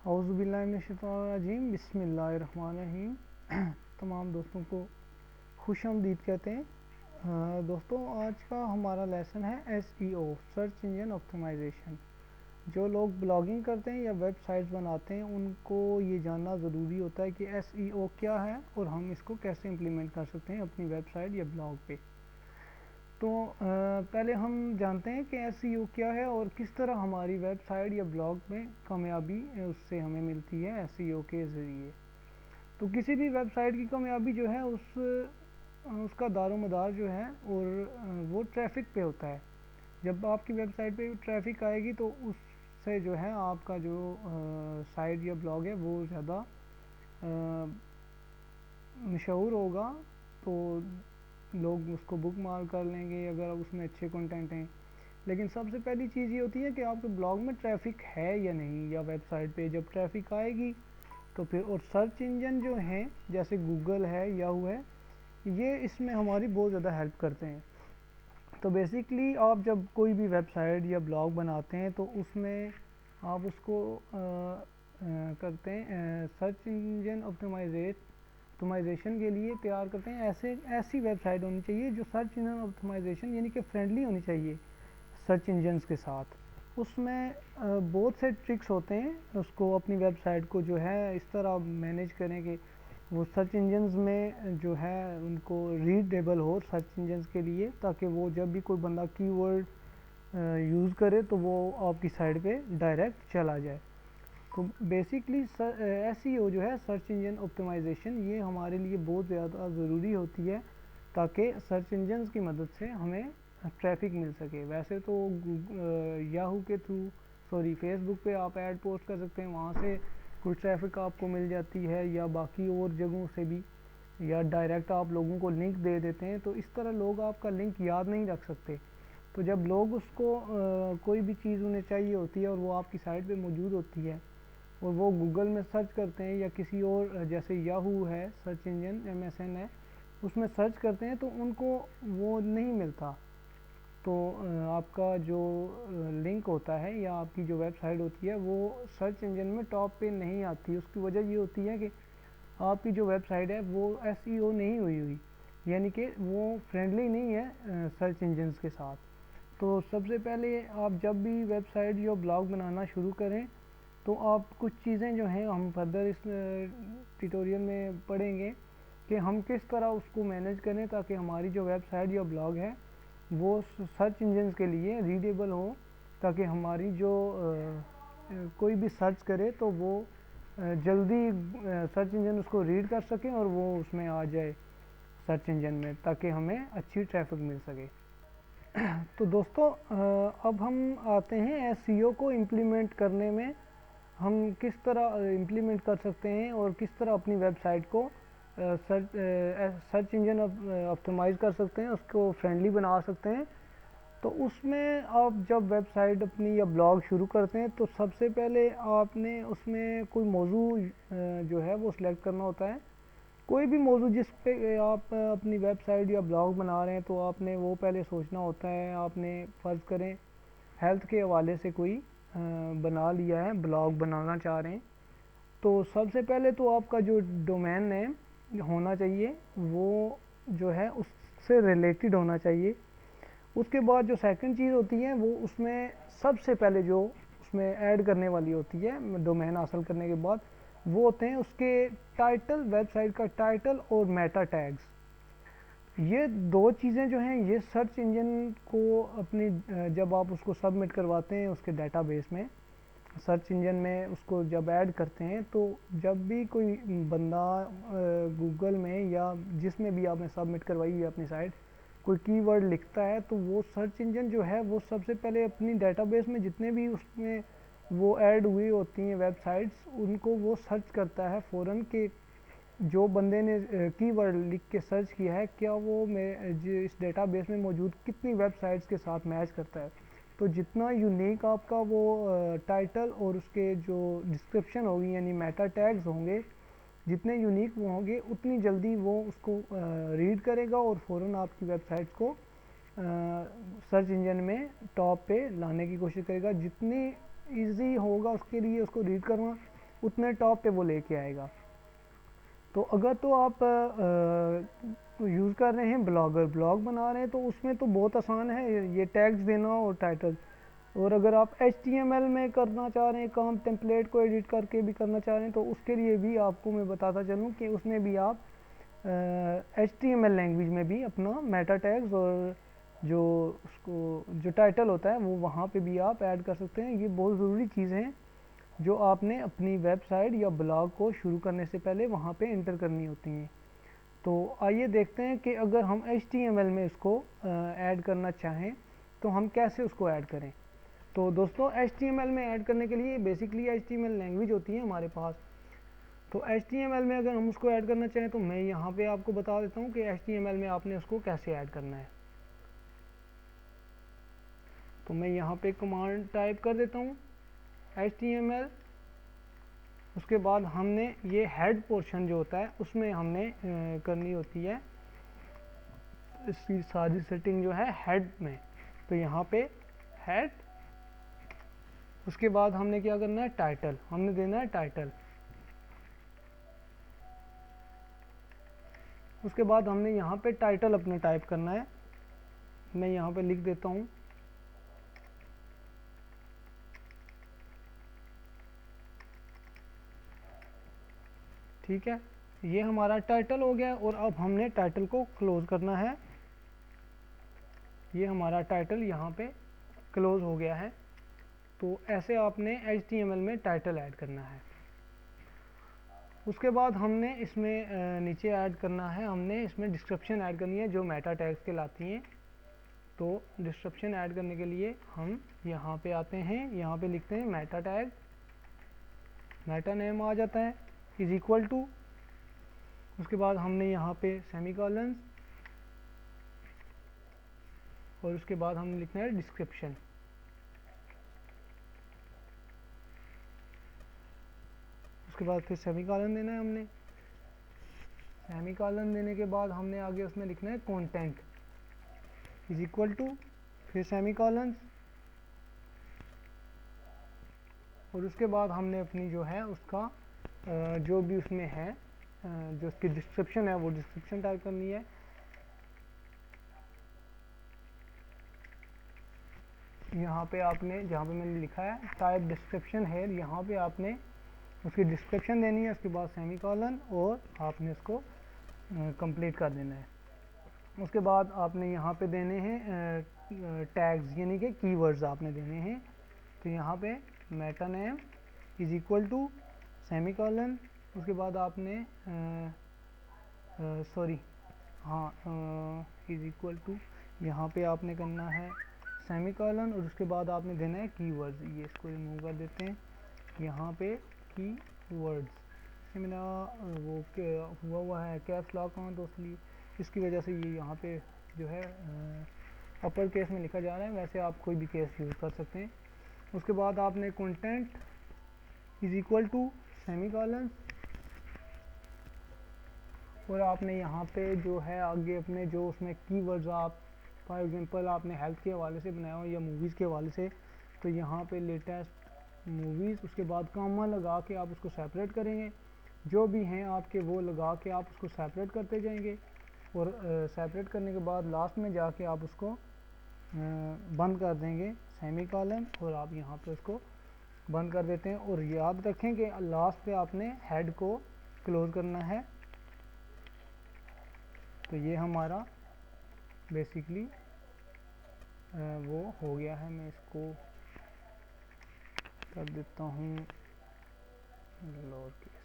औज़ुबिल्लाहिमिनश्शैतानिर्रजीम बिस्मिल्लाहिर्रहमानिर्रहीम। तमाम दोस्तों को खुशामदीद कहते हैं। दोस्तों, आज का हमारा लेसन है SEO, सर्च इंजन ऑप्टिमाइजेशन। जो लोग ब्लॉगिंग करते हैं या वेबसाइट्स बनाते हैं उनको ये जानना ज़रूरी होता है कि SEO क्या है और हम इसको कैसे इम्प्लीमेंट कर सकते हैं अपनी वेबसाइट या ब्लॉग पे। तो पहले हम जानते हैं कि SEO क्या है और किस तरह हमारी वेबसाइट या ब्लॉग में कामयाबी उससे हमें मिलती है SEO के ज़रिए। तो किसी भी वेबसाइट की कामयाबी जो है उसका दारोमदार जो है और वो ट्रैफिक पे होता है। जब आपकी वेबसाइट पे ट्रैफिक आएगी तो उससे जो है आपका जो साइट या ब्लॉग है वो ज़्यादा मशहूर होगा, तो लोग उसको बुक मार्क कर लेंगे अगर उसमें अच्छे कंटेंट हैं। लेकिन सबसे पहली चीज़ ये होती है कि आपके ब्लॉग में ट्रैफिक है या नहीं, या वेबसाइट पे जब ट्रैफिक आएगी तो फिर और सर्च इंजन जो हैं जैसे गूगल है, याहू है, ये इसमें हमारी बहुत ज़्यादा हेल्प करते हैं। तो बेसिकली आप जब कोई भी वेबसाइट या ब्लॉग बनाते हैं तो उसमें आप उसको करते हैं सर्च इंजन ऑप्टिमाइजेशन के लिए तैयार करते हैं। ऐसी वेबसाइट होनी चाहिए जो सर्च इंजन ऑप्टिमाइजेशन यानी कि फ्रेंडली होनी चाहिए सर्च इंजन्स के साथ। उसमें बहुत से ट्रिक्स होते हैं, उसको अपनी वेबसाइट को जो है इस तरह मैनेज करें कि वो सर्च इंजन्स में जो है उनको रीडेबल हो सर्च इंजन्स के लिए, ताकि वो जब भी कोई बंदा कीवर्ड यूज़ करे तो वो आपकी साइट पे डायरेक्ट चला जाए। तो बेसिकली SEO जो है सर्च इंजन ऑप्टिमाइजेशन, ये हमारे लिए बहुत ज़्यादा ज़रूरी होती है ताकि सर्च इंजन्स की मदद से हमें ट्रैफिक मिल सके। वैसे तो याहू के थ्रू फेसबुक पे आप ऐड पोस्ट कर सकते हैं, वहाँ से कुछ ट्रैफिक आपको मिल जाती है, या बाकी और जगहों से भी, या डायरेक्ट आप लोगों को लिंक दे देते हैं। तो इस तरह लोग आपका लिंक याद नहीं रख सकते। तो जब लोग उसको कोई भी चीज़ उन्हें चाहिए होती है और वो आपकी साइट पे मौजूद होती है और वो गूगल में सर्च करते हैं या किसी और जैसे याहू है सर्च इंजन, MSN है, उसमें सर्च करते हैं तो उनको वो नहीं मिलता। तो आपका जो लिंक होता है या आपकी जो वेबसाइट होती है वो सर्च इंजन में टॉप पे नहीं आती। उसकी वजह ये होती है कि आपकी जो वेबसाइट है वो SEO नहीं हुई, यानी कि वो फ्रेंडली नहीं है सर्च इंजन्स के साथ। तो सबसे पहले आप जब भी वेबसाइट या ब्लॉग बनाना शुरू करें तो आप कुछ चीज़ें जो हैं हम फर्दर इस ट्यूटोरियल में पढ़ेंगे कि हम किस तरह उसको मैनेज करें ताकि हमारी जो वेबसाइट या ब्लॉग है वो सर्च इंजन्स के लिए रीडेबल हो, ताकि हमारी जो कोई भी सर्च करे तो वो जल्दी सर्च इंजन उसको रीड कर सकें और वो उसमें आ जाए सर्च इंजन में, ताकि हमें अच्छी ट्रैफिक मिल सके। तो दोस्तों, अब हम आते हैं SEO को इम्प्लीमेंट करने में। हम किस तरह इम्प्लीमेंट कर सकते हैं और किस तरह अपनी वेबसाइट को सर्च इंजन ऑप्टिमाइज़ कर सकते हैं, उसको फ्रेंडली बना सकते हैं। तो उसमें आप जब वेबसाइट अपनी या ब्लॉग शुरू करते हैं तो सबसे पहले आपने उसमें कोई मौजू जो है वो सिलेक्ट करना होता है। कोई भी मौजू जिस पे आप अपनी वेबसाइट या ब्लॉग बना रहे हैं तो आपने वो पहले सोचना होता है। आपने फ़र्ज़ करें हेल्थ के हवाले से कोई बना लिया है, ब्लॉग बनाना चाह रहे हैं, तो सबसे पहले तो आपका जो डोमेन नेम होना चाहिए वो जो है उससे रिलेटेड होना चाहिए। उसके बाद जो सेकंड चीज़ होती है वो उसमें सबसे पहले जो उसमें ऐड करने वाली होती है डोमेन हासिल करने के बाद, वो होते हैं उसके टाइटल, वेबसाइट का टाइटल और मेटा टैग्स। ये दो चीज़ें जो हैं ये सर्च इंजन को अपनी जब आप उसको सबमिट करवाते हैं उसके डेटाबेस में, सर्च इंजन में उसको जब ऐड करते हैं, तो जब भी कोई बंदा गूगल में या जिसमें भी आपने सबमिट करवाई है अपनी साइट कोई कीवर्ड लिखता है, तो वो सर्च इंजन जो है वो सबसे पहले अपनी डेटाबेस में जितने भी उसमें वो ऐड हुई होती हैं वेबसाइट्स, उनको वो सर्च करता है फ़ौरन कि जो बंदे ने कीवर्ड लिख के सर्च किया है क्या वो इस डेटाबेस में मौजूद कितनी वेबसाइट्स के साथ मैच करता है। तो जितना यूनिक आपका वो टाइटल और उसके जो डिस्क्रिप्शन होगी यानी मेटा टैग्स होंगे, जितने यूनिक वो होंगे उतनी जल्दी वो उसको रीड करेगा और फ़ौरन आपकी वेबसाइट को सर्च इंजन में टॉप पे लाने की कोशिश करेगा। जितनी इजी होगा उसके लिए उसको रीड करना, उतने टॉप पे वो लेके आएगा। तो अगर तो आप यूज़ कर रहे हैं ब्लॉग बना रहे हैं तो उसमें तो बहुत आसान है ये टैग्स देना और टाइटल। और अगर आप HTML में करना चाह रहे हैं काम, टेम्पलेट को एडिट करके भी करना चाह रहे हैं, तो उसके लिए भी आपको मैं बताता चलूँ कि उसमें भी आप HTML लैंग्वेज में भी अपना मेटा टैग्स और जो टाइटल होता है वो वहाँ पे भी आप ऐड कर सकते हैं। ये बहुत ज़रूरी चीज़ है जो आपने अपनी वेबसाइट या ब्लॉग को शुरू करने से पहले वहाँ पे एंटर करनी होती हैं। तो आइए देखते हैं कि अगर हम HTML में इसको ऐड करना चाहें तो हम कैसे उसको ऐड करें। तो दोस्तों HTML में ऐड करने के लिए बेसिकली HTML लैंग्वेज होती है हमारे पास। तो HTML में अगर हम उसको ऐड करना चाहें तो मैं यहाँ पे आपको बता देता हूँ कि HTML में आपने उसको कैसे ऐड करना है। तो मैं यहाँ पे कमांड टाइप कर देता हूँ HTML। उसके बाद हमने ये हेड पोर्शन जो होता है उसमें हमने करनी होती है इसकी सारी सेटिंग जो है हेड में। तो यहाँ पे हेड, उसके बाद हमने क्या करना है टाइटल, हमने देना है टाइटल। उसके बाद हमने यहाँ पे टाइटल अपने टाइप करना है। मैं यहाँ पे लिख देता हूँ ठीक है, ये हमारा टाइटल हो गया। और अब हमने टाइटल को क्लोज करना है। ये हमारा टाइटल यहाँ पे क्लोज हो गया है। तो ऐसे आपने HTML में टाइटल ऐड करना है। उसके बाद हमने इसमें नीचे ऐड करना है, हमने इसमें डिस्क्रिप्शन ऐड करनी है जो मेटा टैग्स के लाती हैं। तो डिस्क्रिप्शन ऐड करने के लिए हम यहाँ पे आते हैं, यहाँ पे लिखते हैं मेटा टैग, मेटा नेम आ जाता है इज इक्वल टू, उसके बाद हमने यहाँ पे सेमीकोलन और उसके बाद हमने लिखना है डिस्क्रिप्शन। उसके बाद फिर सेमीकोलन देना है हमने। सेमीकोलन देने के बाद हमने आगे उसमें लिखना है कंटेंट इज इक्वल टू, फिर सेमीकोलन, और उसके बाद हमने अपनी जो है उसका जो भी उसमें है जो उसकी डिस्क्रिप्शन है वो डिस्क्रिप्शन टाइप करनी है। यहाँ पे आपने जहाँ पे मैंने लिखा है टाइप डिस्क्रिप्शन है, यहाँ पे आपने उसकी डिस्क्रिप्शन देनी है। उसके बाद सेमीकोलन और आपने उसको कंप्लीट कर देना है। उसके बाद आपने यहाँ पे देने हैं टैग्स यानी कि कीवर्ड्स आपने देने हैं। तो यहाँ पे meta name is equal to semicolon, उसके बाद आपने सॉरी हाँ इज इक्वल टू, यहाँ पे आपने करना है सेमीकोलन और उसके बाद आपने देना है कीवर्ड्स। ये इसको रिमूव कर देते हैं, यहाँ पे कीवर्ड्स से मेरा वो हुआ है कैप्स लॉक ऑन, तो इसलिए इसकी वजह से ये यहाँ पे जो है अपर केस में लिखा जा रहा है। वैसे आप कोई भी केस यूज़ कर सकते हैं। उसके बाद आपने content is equal to semicolon और आपने यहाँ पे जो है आगे अपने जो उसमें कीवर्ड्स आप फॉर एग्जांपल आपने हेल्थ के हवाले से बनाया हो या मूवीज़ के हवाले से, तो यहाँ पे लेटेस्ट मूवीज़, उसके बाद कामा लगा के आप उसको सेपरेट करेंगे। जो भी हैं आपके वो लगा के आप उसको सेपरेट करते जाएंगे और सेपरेट करने के बाद लास्ट में जाके आप उसको बंद कर देंगे सेमीकोलन और आप यहाँ पे उसको बंद कर देते हैं। और याद रखें कि लास्ट पे आपने हेड को क्लोज करना है। तो ये हमारा बेसिकली वो हो गया है। मैं इसको कर देता हूँ लोअर केस।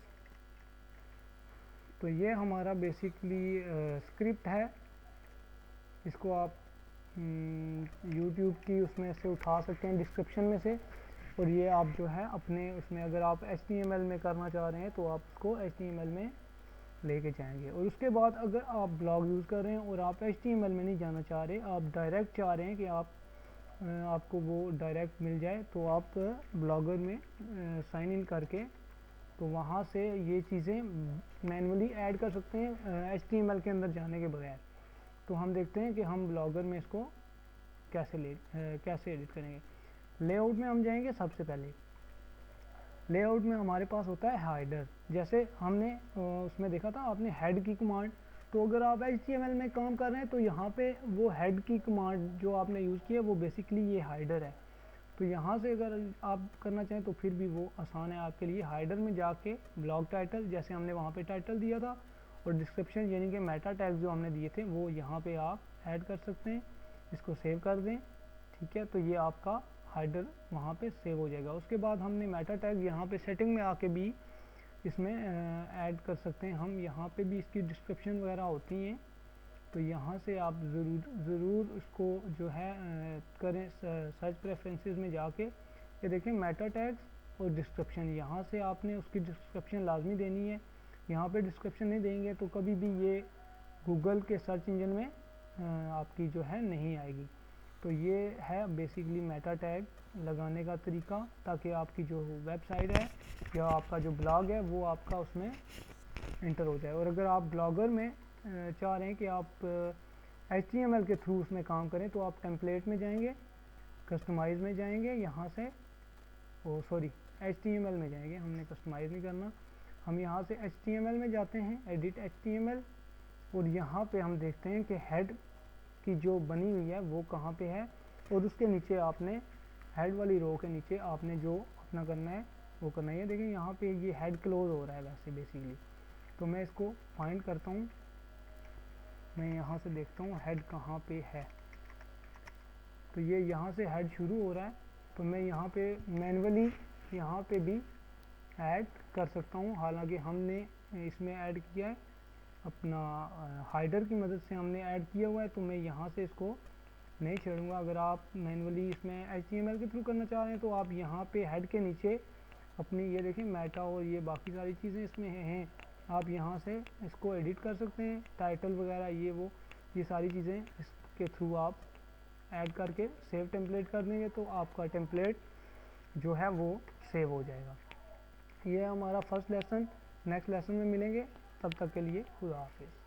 तो ये हमारा बेसिकली स्क्रिप्ट है। इसको आप यूट्यूब की उसमें से उठा सकते हैं डिस्क्रिप्शन में से, और ये आप जो है अपने उसमें अगर आप HTML में करना चाह रहे हैं तो आप उसको HTML में लेके जाएंगे। और उसके बाद अगर आप ब्लॉग यूज़ कर रहे हैं और आप HTML में नहीं जाना चाह रहे, आप डायरेक्ट चाह रहे हैं कि आपको वो डायरेक्ट मिल जाए, तो आप ब्लॉगर में साइन इन करके तो वहाँ से ये चीज़ें मैन्युअली ऐड कर सकते हैं HTML के अंदर जाने के बगैर। तो हम देखते हैं कि हम ब्लॉगर में इसको कैसे एडिट करेंगे। लेआउट में हम जाएंगे। सबसे पहले लेआउट में हमारे पास होता है हाइडर। जैसे हमने उसमें देखा था आपने हेड की कमांड, तो अगर आप HTML में काम कर रहे हैं तो यहाँ पे वो हेड की कमांड जो आपने यूज़ की है वो बेसिकली ये हाइडर है। तो यहाँ से अगर आप करना चाहें तो फिर भी वो आसान है आपके लिए। हाइडर में जाके ब्लॉग टाइटल, जैसे हमने वहाँ पे टाइटल दिया था, और डिस्क्रिप्शन यानी कि मेटा टैग जो हमने दिए थे वो यहाँ पे आप ऐड कर सकते हैं। इसको सेव कर दें, ठीक है। तो ये आपका हाइडर वहाँ पे सेव हो जाएगा। उसके बाद हमने मेटा टैग यहाँ पे सेटिंग में आके भी इसमें ऐड कर सकते हैं हम। यहाँ पे भी इसकी डिस्क्रिप्शन वगैरह होती हैं, तो यहाँ से आप ज़रूर इसको जो है करें। सर्च प्रेफरेंसेस में जाके ये देखें मेटा टैग्स और डिस्क्रिप्शन, यहाँ से आपने उसकी डिस्क्रिप्शन लाजमी देनी है। यहाँ पे डिस्क्रिप्शन नहीं देंगे तो कभी भी ये गूगल के सर्च इंजन में आपकी जो है नहीं आएगी। तो ये है बेसिकली मेटा टैग लगाने का तरीका, ताकि आपकी जो वेबसाइट है या आपका जो ब्लॉग है वो आपका उसमें इंटर हो जाए। और अगर आप ब्लॉगर में चाह रहे हैं कि आप HTML के थ्रू उसमें काम करें, तो आप टेम्पलेट में जाएंगे, कस्टमाइज़ में जाएंगे, यहाँ से HTML में जाएंगे, हमने कस्टमाइज़ नहीं करना। हम यहाँ से HTML में जाते हैं, एडिट HTML, और यहाँ पे हम देखते हैं कि हेड की जो बनी हुई है वो कहाँ पे है, और उसके नीचे आपने हेड वाली रो के नीचे आपने जो अपना करना है वो करना है। देखिए यहाँ पे ये हेड क्लोज हो रहा है वैसे बेसिकली, तो मैं इसको फाइंड करता हूँ। मैं यहाँ से देखता हूँ हेड कहाँ पे है, तो ये यहाँ से हेड शुरू हो रहा है। तो मैं यहाँ पे मैन्युअली यहाँ पे भी ऐड कर सकता हूँ, हालांकि हमने इसमें ऐड किया है अपना हाइडर की मदद से हमने ऐड किया हुआ है, तो मैं यहाँ से इसको नहीं छेड़ूंगा। अगर आप मैन्युअली इसमें HTML के थ्रू करना चाह रहे हैं तो आप यहाँ पे हेड के नीचे अपनी ये देखें मेटा और ये बाकी सारी चीज़ें इसमें हैं, आप यहाँ से इसको एडिट कर सकते हैं, टाइटल वगैरह ये सारी चीज़ें इसके थ्रू आप ऐड करके सेव टेम्पलेट कर देंगे, तो आपका टेम्पलेट जो है वो सेव हो जाएगा। ये हमारा फर्स्ट लेसन। नेक्स्ट लेसन में मिलेंगे, तब तक के लिए खुदा हाफिज़।